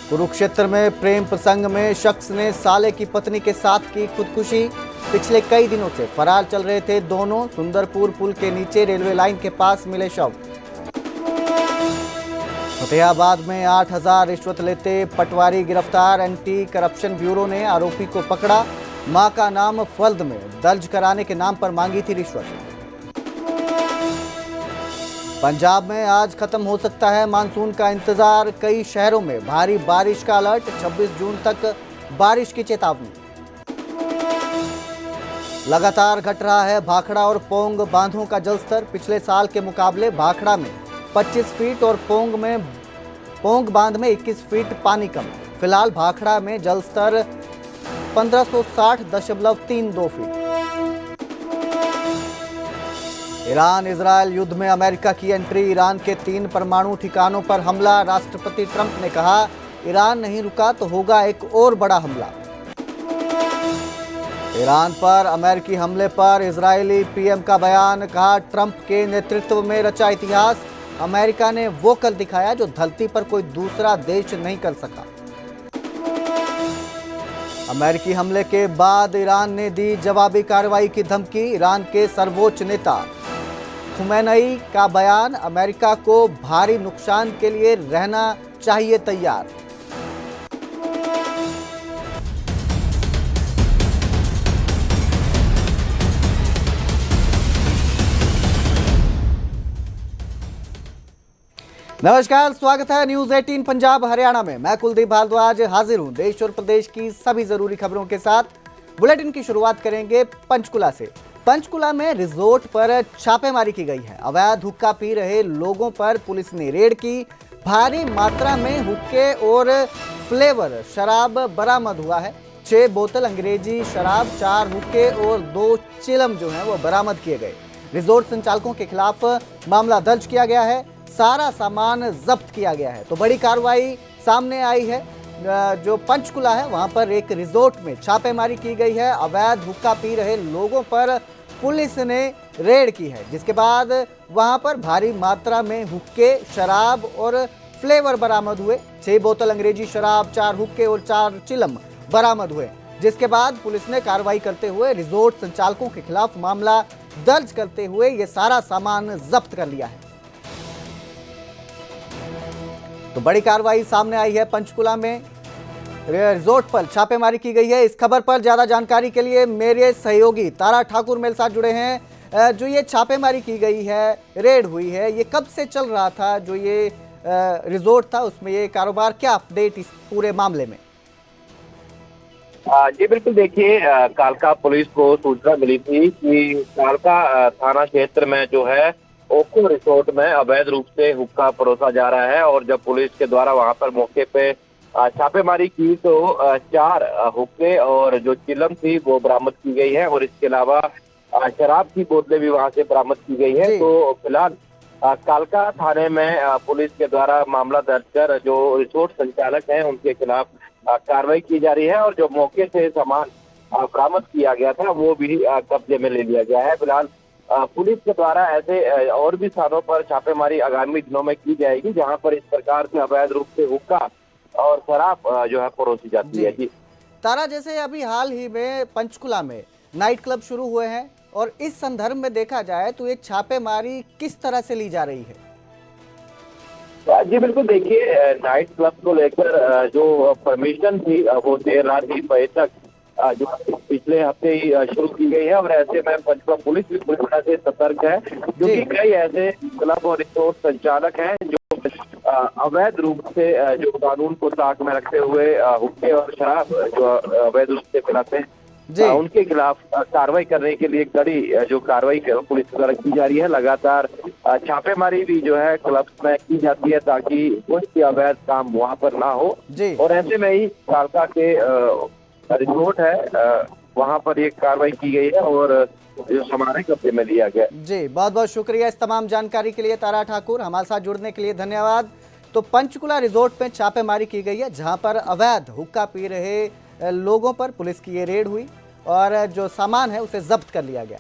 कुरुक्षेत्र में प्रेम प्रसंग में शख्स ने साले की पत्नी के साथ की खुदकुशी। पिछले कई दिनों से फरार चल रहे थे दोनों। सुंदरपुर पुल के नीचे रेलवे लाइन के पास मिले शव। फतेहाबाद में 8,000 रिश्वत लेते पटवारी गिरफ्तार। एंटी करप्शन ब्यूरो ने आरोपी को पकड़ा। मां का नाम फर्द में दर्ज कराने के नाम पर मांगी थी रिश्वत। पंजाब में आज खत्म हो सकता है मानसून का इंतजार। कई शहरों में भारी बारिश का अलर्ट। 26 जून तक बारिश की चेतावनी। लगातार घट रहा है भाखड़ा और पोंग बांधों का जलस्तर। पिछले साल के मुकाबले भाखड़ा में 25 फीट और पोंग बांध में 21 फीट पानी कम। फिलहाल भाखड़ा में जलस्तर 1560.32 फीट। ईरान इजरायल युद्ध में अमेरिका की एंट्री। ईरान के 3 परमाणु ठिकानों पर हमला। राष्ट्रपति ट्रंप ने कहा ईरान नहीं रुका तो होगा एक और बड़ा हमला। ईरान पर अमेरिकी हमले पर इजरायली पीएम का बयान। कहा ट्रंप के नेतृत्व में रचा इतिहास। अमेरिका ने वो कल दिखाया जो धरती पर कोई दूसरा देश नहीं कर सका। अमेरिकी हमले के बाद ईरान ने दी जवाबी कार्रवाई की धमकी। ईरान के सर्वोच्च नेता खुमैनी का बयान। अमेरिका को भारी नुकसान के लिए रहना चाहिए तैयार। नमस्कार, स्वागत है न्यूज 18 पंजाब हरियाणा में। मैं कुलदीप भारद्वाज हाजिर हूं देश और प्रदेश की सभी जरूरी खबरों के साथ। बुलेटिन की शुरुआत करेंगे पंचकुला से। पंचकुला में रिजॉर्ट पर छापेमारी की गई है। अवैध हुक्का पी रहे लोगों पर पुलिस ने रेड की। भारी मात्रा में हुक्के और फ्लेवर शराब बरामद हुआ है। 6 बोतल अंग्रेजी शराब, 4 हुक्के और 2 चिलम जो है वो बरामद किए गए। रिजॉर्ट संचालकों के खिलाफ मामला दर्ज किया गया है। सारा सामान जब्त किया गया है। तो बड़ी कार्रवाई सामने आई है। जो पंचकुला है वहां पर एक रिजॉर्ट में छापेमारी की गई है। अवैध हुक्का पी रहे लोगों पर पुलिस ने रेड की है, जिसके बाद वहां पर भारी मात्रा में हुक्के, शराब और फ्लेवर बरामद हुए। 6 बोतल अंग्रेजी शराब, 4 हुक्के और 4 चिलम बरामद हुए, जिसके बाद पुलिस ने कार्रवाई करते हुए रिजॉर्ट संचालकों के खिलाफ मामला दर्ज करते हुए ये सारा सामान जब्त कर लिया है। तो बड़ी कार्रवाई सामने आई है। पंचकुला में रिजॉर्ट पर छापेमारी की गई है। इस खबर पर ज्यादा जानकारी के लिए मेरे सहयोगी तारा ठाकुर मेरे साथ जुड़े हैं। जो ये छापेमारी की गई है, रेड हुई है, ये कब से चल रहा था? जो ये रिजॉर्ट था उसमें ये कारोबार, क्या अपडेट इस पूरे मामले में? जी बिल्कुल, देखिए कालका पुलिस को सूचना मिली थी कि कालका थाना क्षेत्र में जो है ओको रिसोर्ट में अवैध रूप से हुक्का परोसा जा रहा है। और जब पुलिस के द्वारा वहां पर मौके पे छापेमारी की तो 4 हुक्के और जो चिलम थी वो बरामद की गई है। और इसके अलावा शराब की बोतलें भी वहां से बरामद की गई है। तो फिलहाल कालका थाने में पुलिस के द्वारा मामला दर्ज कर जो रिसोर्ट संचालक हैं उनके खिलाफ कार्रवाई की जा रही है। और जो मौके से सामान बरामद किया गया था वो भी कब्जे में ले लिया गया है। फिलहाल पुलिस के द्वारा ऐसे और भी स्थानों पर छापेमारी आगामी दिनों में की जाएगी जहां पर इस प्रकार से अवैध रूप से हुक्का और शराब जो है परोसी जाती है। जी तारा, जैसे अभी हाल ही में पंचकुला में नाइट क्लब शुरू हुए हैं और इस संदर्भ में देखा जाए तो ये छापेमारी किस तरह से ली जा रही है? जी बिल्कुल, देखिए नाइट क्लब को लेकर जो परमिशन थी वो देर रात 3 बजे तक जो पिछले हफ्ते ही शुरू की गई है। और ऐसे में पंचकुला पुलिस भी पूरी तरह से सतर्क है, क्योंकि कई ऐसे क्लब और रिसोर्ट संचालक हैं जो अवैध रूप से जो कानून को ताक में रखते हुए हुक्के और शराब जो अवैध रूप से पिलाते हैं, उनके खिलाफ कार्रवाई करने के लिए कड़ी जो कार्रवाई पुलिस द्वारा की जा रही है। लगातार छापेमारी भी जो है क्लब्स में की जाती है ताकि कोई भी अवैध काम वहां पर ना हो। और ऐसे में ही कालका के रिजॉर्ट है वहां पर एक कार्रवाई की गई है और जो हमारे कब्जे में लिया गया। जी, बहुत बहुत शुक्रिया इस तमाम जानकारी के लिए तारा ठाकुर, हमारे साथ जुड़ने के लिए धन्यवाद। तो पंचकुला रिजॉर्ट में छापेमारी की गई है जहां पर अवैध हुक्का पी रहे लोगों पर पुलिस की ये रेड हुई और जो सामान है उसे जब्त कर लिया गया।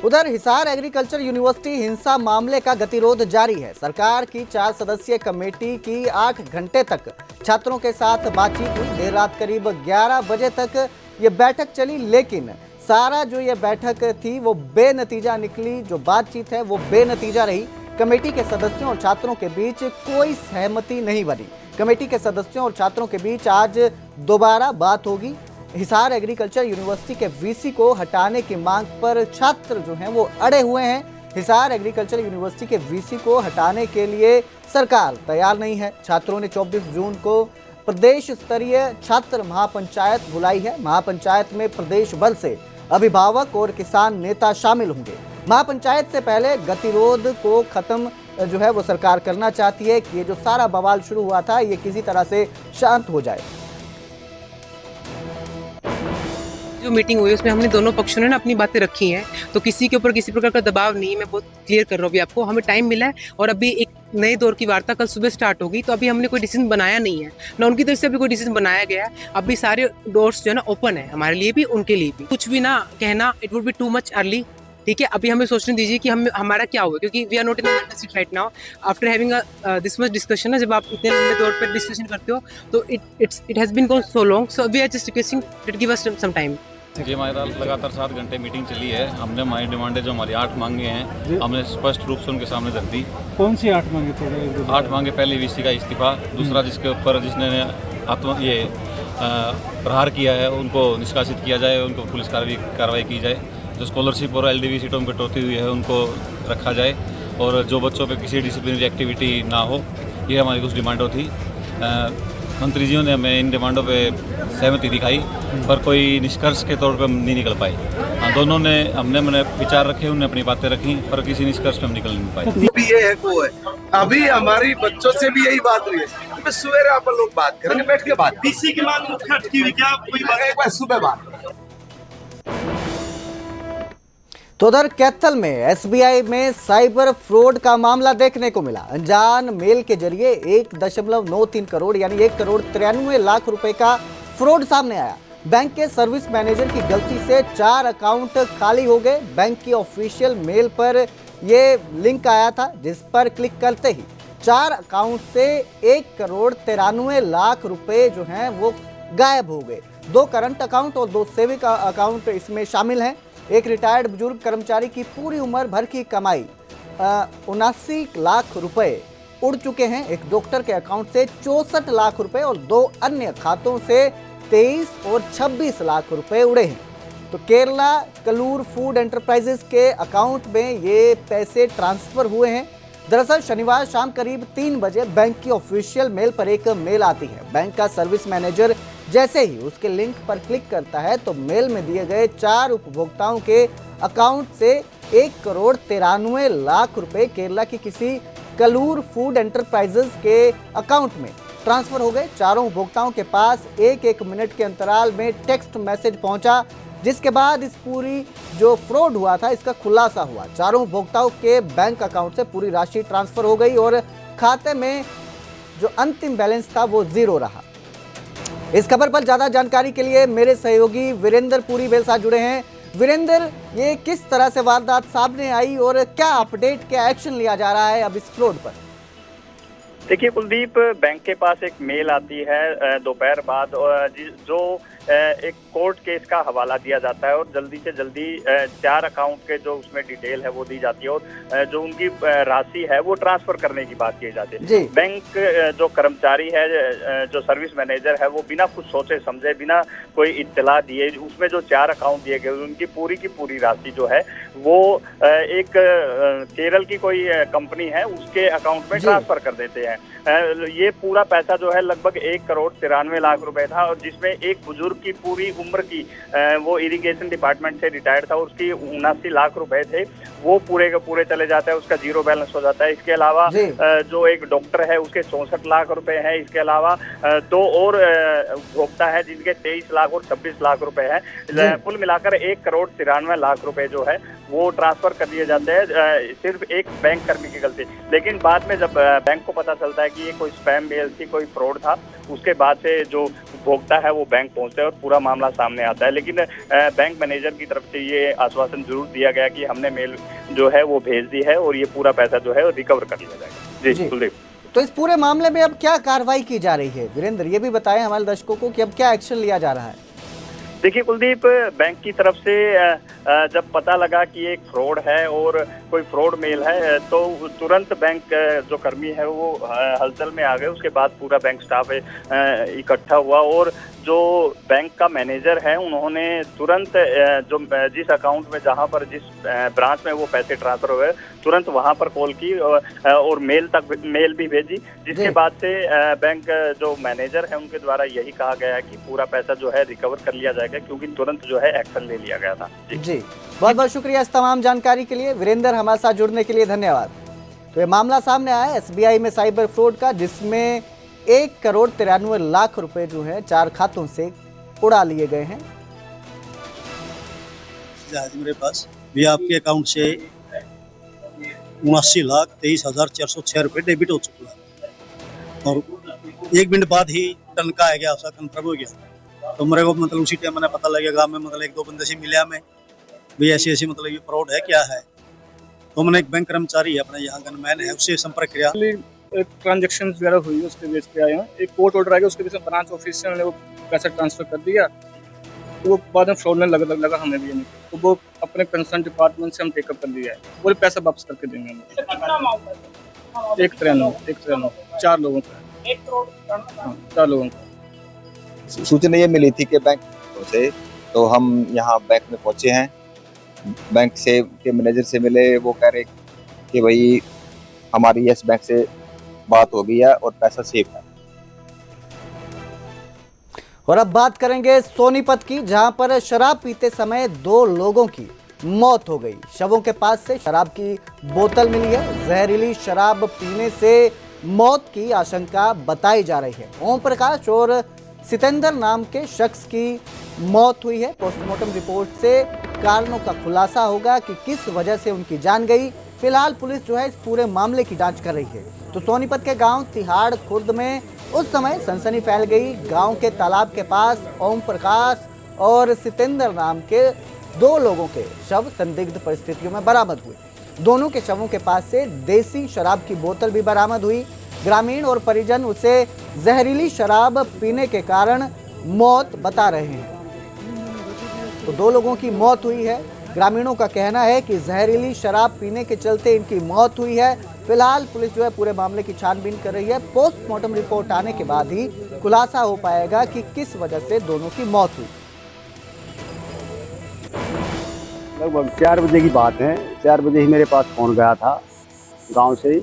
उधर हिसार एग्रीकल्चर यूनिवर्सिटी हिंसा मामले का गतिरोध जारी है। सरकार की 4 सदस्यीय कमेटी की 8 घंटे तक छात्रों के साथ बातचीत हुई। देर रात करीब 11 बजे तक ये बैठक चली, लेकिन सारा जो ये बैठक थी वो बेनतीजा निकली। जो बातचीत है वो बेनतीजा रही। कमेटी के सदस्यों और छात्रों के बीच कोई सहमति नहीं बनी। कमेटी के सदस्यों और छात्रों के बीच आज दोबारा बात होगी। हिसार एग्रीकल्चर यूनिवर्सिटी के वीसी को हटाने की मांग पर छात्र जो हैं वो अड़े हुए हैं। हिसार एग्रीकल्चर यूनिवर्सिटी के वीसी को हटाने के लिए सरकार तैयार नहीं है। छात्रों ने 24 जून को प्रदेश स्तरीय छात्र महापंचायत बुलाई है। महापंचायत में प्रदेश भर से अभिभावक और किसान नेता शामिल होंगे। महापंचायत से पहले गतिरोध को खत्म जो है वो सरकार करना चाहती है कि ये जो सारा बवाल शुरू हुआ था ये किसी तरह से शांत हो जाए। जो मीटिंग हुई उसमें हमने दोनों पक्षों ने ना अपनी बातें रखी हैं, तो किसी के ऊपर किसी प्रकार का दबाव नहीं है। मैं बहुत क्लियर कर रहा हूँ अभी आपको। हमें टाइम मिला है और अभी एक नए दौर की वार्ता कल सुबह स्टार्ट होगी, तो अभी हमने कोई डिसीजन बनाया नहीं है, ना उनकी तरफ से अभी कोई डिसीजन बनाया गया है। अभी सारे डोर्स जो है ना ओपन है, हमारे लिए भी उनके लिए भी। कुछ भी ना कहना it would be too much early. ठीक है, अभी हमें सोचने दीजिए कि हम हमारा क्या होगा, क्योंकि we are not in the mental state right now after having this much discussion. ना जब आप इतने लंबे दौर पर डिस्कशन करते हो तो it has been gone so long, so we are just requesting that give us some time. जी, हमारी लगातार 7 घंटे मीटिंग चली है। हमने हमारी डिमांडें जो हमारी 8 मांगे हैं हमने स्पष्ट रूप से उनके सामने रख दी। कौन सी 8 मांगे थे? 8 मांगे, पहले वीसी का इस्तीफा, दूसरा जिसके ऊपर जिसने प्रहार किया है उनको निष्कासित किया जाए, उनको पुलिस कार्रवाई की जाए। जो स्कॉलरशिप और LDV सीटों में कटौती हुई है उनको रखा जाए, और जो बच्चों पे किसी डिसिप्लिनरी एक्टिविटी ना हो, ये हमारी कुछ डिमांडों थी। मंत्री जी ने हमें इन डिमांडों पे सहमति दिखाई, पर कोई निष्कर्ष के तौर पे नहीं निकल पाई। दोनों ने हमने विचार रखे, उन्होंने अपनी बातें रखी, पर किसी निष्कर्ष पे हम निकल नहीं पाए। भी ये है वो है। अभी हमारी बच्चों से भी यही बात हुई है। सवेरे आप लोग बात करेंगे, बैठ के बात। डीसी की मांग मुख्य अटकी हुई, क्या कोई एक बार सुबह बात। तो उधर कैथल में SBI में साइबर फ्रॉड का मामला देखने को मिला। अनजान मेल के जरिए 1.93 करोड़ यानी 1,93 लाख रुपए का फ्रॉड सामने आया। बैंक के सर्विस मैनेजर की गलती से 4 अकाउंट खाली हो गए। बैंक की ऑफिशियल मेल पर यह लिंक आया था, जिस पर क्लिक करते ही 4 अकाउंट से 1,93 लाख रुपए जो हैं वो गायब हो गए। 2 करंट अकाउंट और 2 सेविंग अकाउंट इसमें शामिल हैं। एक रिटायर्ड बुजुर्ग कर्मचारी की पूरी उम्र भर की कमाई 79 लाख रुपए उड़ चुके हैं। एक डॉक्टर के अकाउंट से 64 लाख रुपए और 2 अन्य खातों से 23 और 26 लाख रुपए उड़े हैं। तो केरला कलूर फूड एंटरप्राइजेस के अकाउंट में ये पैसे ट्रांसफर हुए हैं। दरअसल शनिवार शाम करीब 3 बजे बैंक की ऑफिशियल मेल पर एक मेल आती है। बैंक का सर्विस मैनेजर जैसे ही उसके लिंक पर क्लिक करता है तो मेल में दिए गए 4 उपभोक्ताओं के अकाउंट से 1,93 लाख रुपए केरला की किसी कलूर फूड एंटरप्राइजेस के अकाउंट में ट्रांसफर हो गए। चारों उपभोक्ताओं के पास 1-1 मिनट के अंतराल में टेक्स्ट मैसेज पहुंचा, जिसके बाद इस पूरी जो फ्रॉड हुआ था इसका खुलासा हुआ। चारों उपभोक्ताओं के बैंक अकाउंट से पूरी राशि ट्रांसफर हो गई और खाते में जो अंतिम बैलेंस था वो 0 रहा। इस खबर पर ज्यादा जानकारी के लिए मेरे सहयोगी वीरेंद्र पुरी मेरे साथ जुड़े हैं। वीरेंद्र, ये किस तरह से वारदात सामने आई और क्या अपडेट, क्या एक्शन लिया जा रहा है अब इस फ्रॉड पर? देखिए कुलदीप, बैंक के पास एक मेल आती है दोपहर बाद, जो एक कोर्ट केस का हवाला दिया जाता है और जल्दी से जल्दी 4 अकाउंट के जो उसमें डिटेल है वो दी जाती है और जो उनकी राशि है वो ट्रांसफर करने की बात की जाती है। बैंक जो कर्मचारी है, जो सर्विस मैनेजर है, वो बिना कुछ सोचे समझे, बिना कोई इत्तला दिए उसमें जो 4 अकाउंट दिए गए उनकी पूरी की पूरी राशि जो है वो एक केरल की कोई कंपनी है उसके अकाउंट में ट्रांसफर कर देते हैं। ये पूरा पैसा जो है लगभग 1,93 लाख रुपए था, और जिसमें एक बुजुर्ग की पूरी उम्र की वो इरिगेशन डिपार्टमेंट से रिटायर्ड था, उसकी 79 लाख रुपए थे, वो पूरे के पूरे चले जाते हैं, उसका 0 बैलेंस हो जाता है। इसके अलावा जो एक डॉक्टर है उसके 64 लाख रुपए हैं। इसके अलावा 2 और उपभोक्ता है जिनके 23 लाख और 26 लाख रुपए हैं। कुल मिलाकर 1,93 लाख रुपए जो है वो ट्रांसफर कर दिए जाते हैं, सिर्फ एक बैंक कर्मी की गलती। लेकिन बाद में जब बैंक को पता चलता है कि ये कोई स्पैम मेल थी, कोई फ्रॉड था, उसके बाद से जो उपभोक्ता है वो बैंक पहुंचते हैं और पूरा मामला सामने आता है। लेकिन बैंक मैनेजर की तरफ से ये आश्वासन जरूर दिया गया कि हमने मेल जो है वो भेज दी है और ये पूरा पैसा जो है रिकवर कर लिया जाएगा। जी कुलदीप। तो इस पूरे मामले में अब क्या कार्रवाई की जा रही है वीरेंद्र, ये भी बताएं हमारे दर्शकों को कि अब क्या एक्शन लिया जा रहा है। देखिए कुलदीप, बैंक की तरफ से जब पता लगा कि एक फ्रॉड है और कोई फ्रॉड मेल है तो तुरंत बैंक जो कर्मी है वो हलचल में आ गए। उसके बाद पूरा बैंक स्टाफ इकट्ठा हुआ और जो बैंक का मैनेजर है उन्होंने तुरंत जो जिस अकाउंट में जहां पर जिस ब्रांच में वो पैसे ट्रांसफर हुए तुरंत वहां पर कॉल की और मेल भी भेजी, जिसके बाद से बैंक जो मैनेजर है उनके द्वारा यही कहा गया कि पूरा पैसा जो है रिकवर कर लिया जाएगा, क्योंकि तुरंत जो है एक्शन ले लिया गया था। जी बहुत बहुत शुक्रिया इस तमाम जानकारी के लिए वीरेंद्र, हमारे साथ जुड़ने के लिए धन्यवाद। तो ये मामला सामने आया एसबीआई में साइबर फ्रॉड का, जिसमें 1,93,00,000 रुपए जो है 4 खातों से उड़ा लिए गए हैं। मेरे पास भी आपके अकाउंट से 79,23,406 रुपए डेबिट हो चुका है और 1 मिनट बाद ही टनका आ गया, उसका कंफर्म हो गया। तो मेरे को मतलब उसी टाइम मैंने पता लगेगा में मतलब 1-2 बंदे से मिला मैं भी ऐसी मतलब ये फ्रॉड है क्या है। तो मैंने एक बैंक कर्मचारी है अपने यहाँ गनमैन है, उससे संपर्क किया। एक ट्रांजेक्शन वगैरह हुई उसके बेस पे आए हैं, एक कोर्ट ऑर्डर आ गया, उसके बेस पे ब्रांच ऑफिसर ने वो पैसा ट्रांसफर कर दिया, तो वो बाद में फ्रॉड में लगा हमें भी, तो वो अपने कंसर्न डिपार्टमेंट से हम टेकअप कर लिया है, वो पैसा वापस करके देंगे हमें। 1,93,00,000 4 लोगों का, 4 लोगों का। सूचना ये मिली थी कि बैंक से, तो हम यहाँ बैंक में पहुंचे हैं। बैंक से के मैनेजर से मिले, वो कह रहे कि भाई हमारी यस बैंक से बात हो गई है और पैसा सेफ है। और अब बात करेंगे सोनीपत की, जहां पर शराब पीते समय 2 लोगों की मौत हो गई। शवों के पास से शराब की बोतल मिली है। जहरीली शराब पीने से मौत की आशंका बताई जा रही है। ओम प्रकाश और सितेंद्र नाम के शख्स की मौत हुई है। पोस्टमार्टम रिपोर्ट से कारणों का खुलासा होगा कि किस वजह से उनकी जान गई। फिलहाल पुलिस जो है इस पूरे मामले की जांच कर रही है। तो सोनीपत के गांव तिहाड़ खुर्द में उस समय सनसनी फैल गई। गांव के तालाब के पास ओम प्रकाश और सितेंद्र नाम के 2 लोगों के शव संदिग्ध परिस्थितियों में बरामद हुए। दोनों के शवों के पास से देसी शराब की बोतल भी बरामद हुई। ग्रामीण और परिजन उसे जहरीली शराब पीने के कारण मौत बता रहे हैं। तो 2 लोगों की मौत हुई है। ग्रामीणों का कहना है कि जहरीली शराब पीने के चलते इनकी मौत हुई है। फिलहाल पुलिस जो है पूरे मामले की छानबीन कर रही है। पोस्टमार्टम रिपोर्ट आने के बाद ही खुलासा हो पाएगा कि किस वजह से दोनों की मौत हुई। लगभग 4 बजे की बात है। 4 बजे ही मेरे पास फोन गया था गांव से।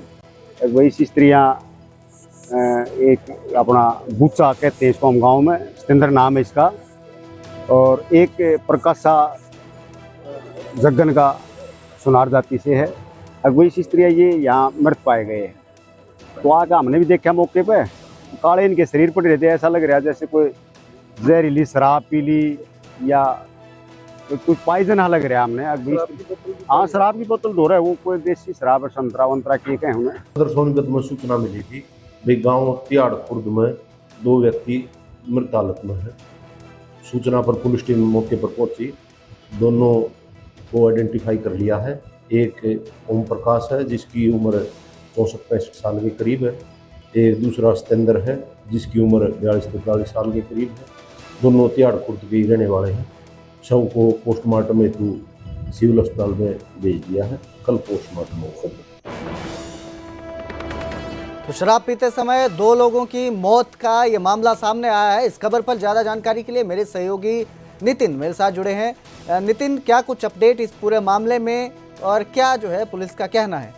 वही स्त्रियाँ एक अपना बुच्चा कहते हैं इसको हम गांव में, सितेंद्र नाम है इसका, और एक प्रकाशा जग्गन का सुनार जाति से है। वही स्त्रियाँ ये यहाँ मृत पाए गए हैं। तो आकर हमने भी देखा मौके पे, काले इनके शरीर पर रहते, ऐसा लग रहा है जैसे कोई जहरीली शराब पी ली या कुछ पॉइजन लग रहा है। हमने हाँ शराब की बोतल धो रहा है, वो कोई देसी शराब है, संतरा वंतरा की कहे हमें। उधर सोनीपत में सूचना मिली थी भाई गांव तिहाड़ खुर्द में 2 व्यक्ति मृत हालत में है। सूचना पर पुलिस टीम मौके पर पहुंची, दोनों को आइडेंटिफाई कर लिया है। एक ओम प्रकाश है जिसकी उम्र 64-65 साल के करीब है। एक दूसरा सितेंद्र है जिसकी उम्र 42-43 साल के करीब है। दोनों तिहाड़ खुर्द के रहने वाले हैं। शव को पोस्टमार्टम हेतु सिविल अस्पताल में भेज दिया है। कल पोस्टमार्टम होगा। तो शराब पीते समय 2 लोगों की मौत का ये मामला सामने आया है। इस खबर पर ज़्यादा जानकारी के लिए मेरे सहयोगी नितिन मेरे साथ जुड़े हैं। नितिन, क्या कुछ अपडेट इस पूरे मामले में और क्या जो है पुलिस का कहना है?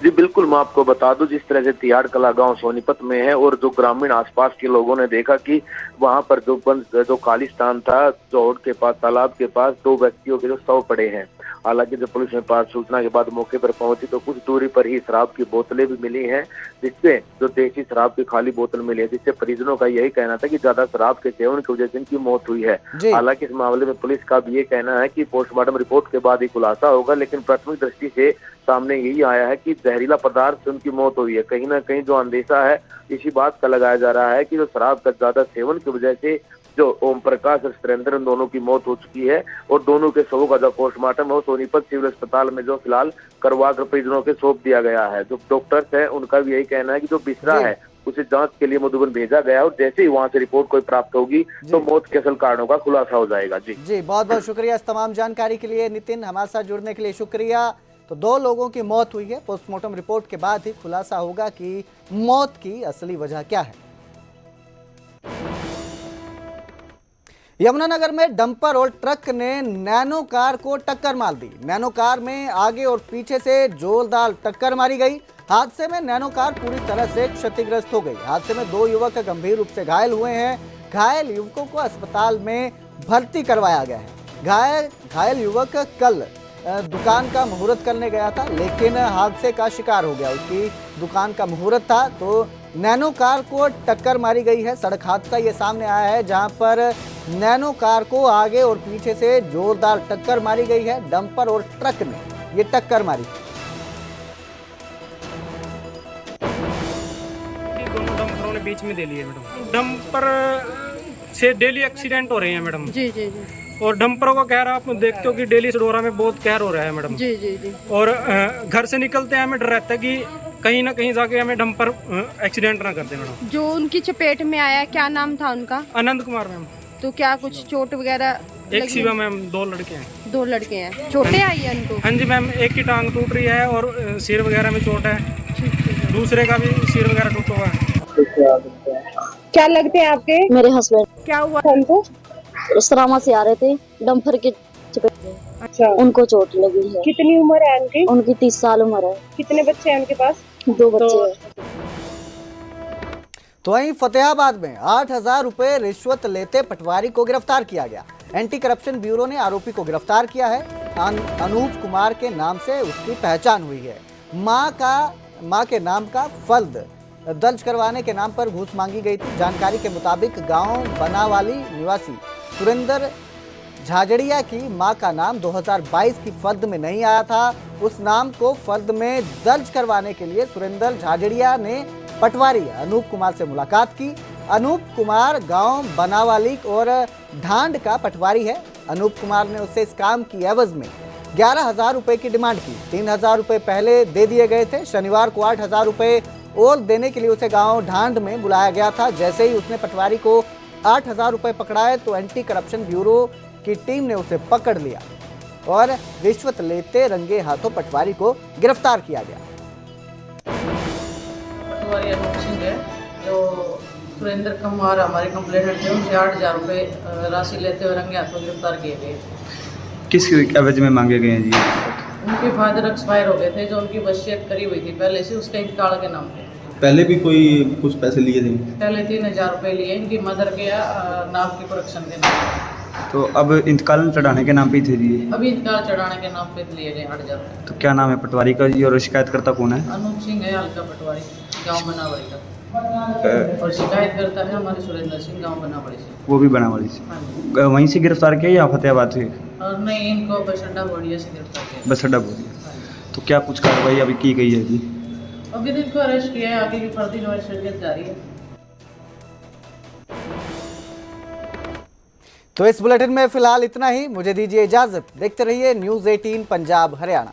जी बिल्कुल, मैं आपको बता दूं, जिस तरह से तिहाड़ कला गांव सोनीपत में है और जो ग्रामीण आसपास के लोगों ने देखा कि वहां पर जो खालिस्तान था, चौड़ के पास, तालाब के पास 2 व्यक्तियों के जो शव पड़े हैं हालांकि जब पुलिस में पास सूचना के बाद मौके पर पहुंची तो कुछ दूरी पर ही शराब की बोतलें भी मिली हैं, जिससे जो देसी शराब की खाली बोतल मिली है, जिससे परिजनों का यही कहना था कि ज्यादा शराब के सेवन की वजह से इनकी मौत हुई है। हालांकि इस मामले में पुलिस का भी ये कहना है कि पोस्टमार्टम रिपोर्ट के बाद ही खुलासा होगा, लेकिन प्राथमिक दृष्टि से सामने यही आया है कि जहरीला पदार्थ से उनकी मौत हुई है। कहीं ना कहीं जो अंदेशा है इसी बात का लगाया जा रहा है कि जो शराब का ज्यादा सेवन की वजह से जो ओम प्रकाश और सुरेंद्र इन दोनों की मौत हो चुकी है और दोनों के शवों का जो पोस्टमार्टम है वो सोनीपत सिविल अस्पताल में जो फिलहाल करवा कर परिजनों के सौंप दिया गया है। जो डॉक्टर्स है उनका भी यही कहना है कि जो बिसरा है उसे जांच के लिए मधुबन भेजा गया और जैसे ही वहां से रिपोर्ट कोई प्राप्त होगी तो मौत के असल कारणों का खुलासा हो जाएगा। जी बहुत बहुत शुक्रिया इस तमाम जानकारी के लिए नितिन, हमारे साथ जुड़ने के लिए शुक्रिया। तो 2 लोगों की मौत हुई है, पोस्टमार्टम रिपोर्ट के बाद ही खुलासा होगा कि मौत की असली वजह क्या है। यमुनानगर में डंपर और ट्रक ने नैनो कार को टक्कर मार दी। नैनो कार में आगे और पीछे से जोरदार टक्कर मारी गई। हादसे में नैनो कार पूरी तरह से क्षतिग्रस्त हो गई। हादसे में 2 युवक गंभीर रूप से घायल हुए हैं। घायल युवकों को अस्पताल में भर्ती करवाया गया है। घायल युवक कल दुकान का मुहूर्त करने गया था, लेकिन हादसे का शिकार हो गया। उसकी दुकान का मुहूर्त था तो नैनो कार को टक्कर मारी गई है। सड़क हादसा ये सामने आया है जहां पर नैनो कार को आगे और पीछे से जोरदार टक्कर मारी गई है। डंपर और ट्रक ने ये टक्कर मारी। दोनों डंपरों ने बीच में दे लिए मैडम। डंपर से डेली एक्सीडेंट हो रहे हैं मैडम। जी जी जी। और डंपरों को कह रहा आप देखते हो कि डेली सडोरा में बहुत कहर हो रहा है मैडम। जी जी जी। और घर से निकलते हैं हमें डर रहता है कि कहीं ना कहीं जाके हमें डंपर एक्सीडेंट ना कर दे मैडम। जो उनकी चपेट में आया, क्या नाम था उनका? आनंद कुमार मैम। तो क्या कुछ चोट वगैरह? एक शिवा मैम, 2 लड़के हैं। 2 लड़के हैं, चोटें आई है उनको? हाँ जी मैम, एक की टांग टूट रही है और सिर वगैरह में चोट है। दूसरे का भी सिर वगैरह टूटा हुआ है। क्या लगते हैं आपके? मेरे हस्बैंड। क्या हुआ था उनको? सरामा से आ रहे थे, डंपर के चपेट में। अच्छा। उनको चोट लगी है। कितनी उम्र है उनकी? उनकी 30 साल उम्र है। कितने बच्चे हैं उनके पास? 2 बच्चे हैं। तो वहीं फतेहाबाद में 8,000 रुपए रिश्वत लेते पटवारी को गिरफ्तार किया गया। एंटी करप्शन ब्यूरो ने आरोपी को गिरफ्तार किया है। अनूप कुमार के नाम से उसकी पहचान हुई है। मां के नाम का फर्द दर्ज करवाने के नाम पर घूस मांगी गई थी। जानकारी के मुताबिक गांव बनावाली निवासी सुरेंद्र झाझड़िया की मां का नाम 2022 की फर्द में नहीं आया था। उस नाम को फर्द में दर्ज करवाने के लिए सुरेंद्र झाझड़िया ने पटवारी अनूप कुमार से मुलाकात की। अनूप कुमार गांव बनावाली और ढांड का पटवारी है। अनूप कुमार ने उससे इस काम की एवज में 11,000 रुपए की डिमांड की। 3,000 रुपए पहले दे दिए गए थे। शनिवार को 8,000 रुपए और देने के लिए उसे गांव ढांड में बुलाया गया था। जैसे ही उसने पटवारी को 8,000 रुपए पकड़ाए तो एंटी करप्शन ब्यूरो की टीम ने उसे पकड़ लिया और रिश्वत लेते रंगे हाथों पटवारी को गिरफ्तार किया गया। पटवारी अनूप सिंह है, जो सुरेंद्र कुमार हमारे कंप्लेनेंट थे, उनसे 8,000 रुपए राशि लेते हुए रंगे हाथों गिरफ्तार किए गए। किस एवज में मांगे गए हैं जी? उनके फादर एक्सपायर हो गए थे, जो उनकी वसीयत करी हुई थी पहले से, उसके इंतकाल के नाम पे। पहले भी कोई कुछ पैसे लिए थे? पहले 3,000 रुपए लिए इनकी मदर के नाम की प्रोडक्शन के नाम। तो अब इंतकाल चढ़ाने के नाम पे थे जी? अभी इंतकाल चढ़ाने के नाम पे लिए गए 8,000 रुपए। तो क्या नाम है पटवारी का जी और शिकायतकर्ता कौन है? अनूप सिंह है, हल्का पटवारी, गाँव बनावड़ी का। और शिकायत करता है हमारे सुरेंद्र सिंह, गाँव बनावड़ी से। वो भी बनावड़ी से? वहीं से गिरफ्तार किया या फतेहाबाद से? और नहीं, इनको बसअड्डा बोरिया से गिरफ्तार किया। बसअड्डा बोरिया। तो क्या कुछ कार्रवाई अभी की गई है जी? अभी इनको अरेस्ट किया है, आगे की फर्जी इन्वेस्टिगेशन जारी है। तो इस बुलेटिन में फिलहाल इतना ही। मुझे दीजिए इजाजत। देखते रहिए न्यूज़ 18 पंजाब हरियाणा।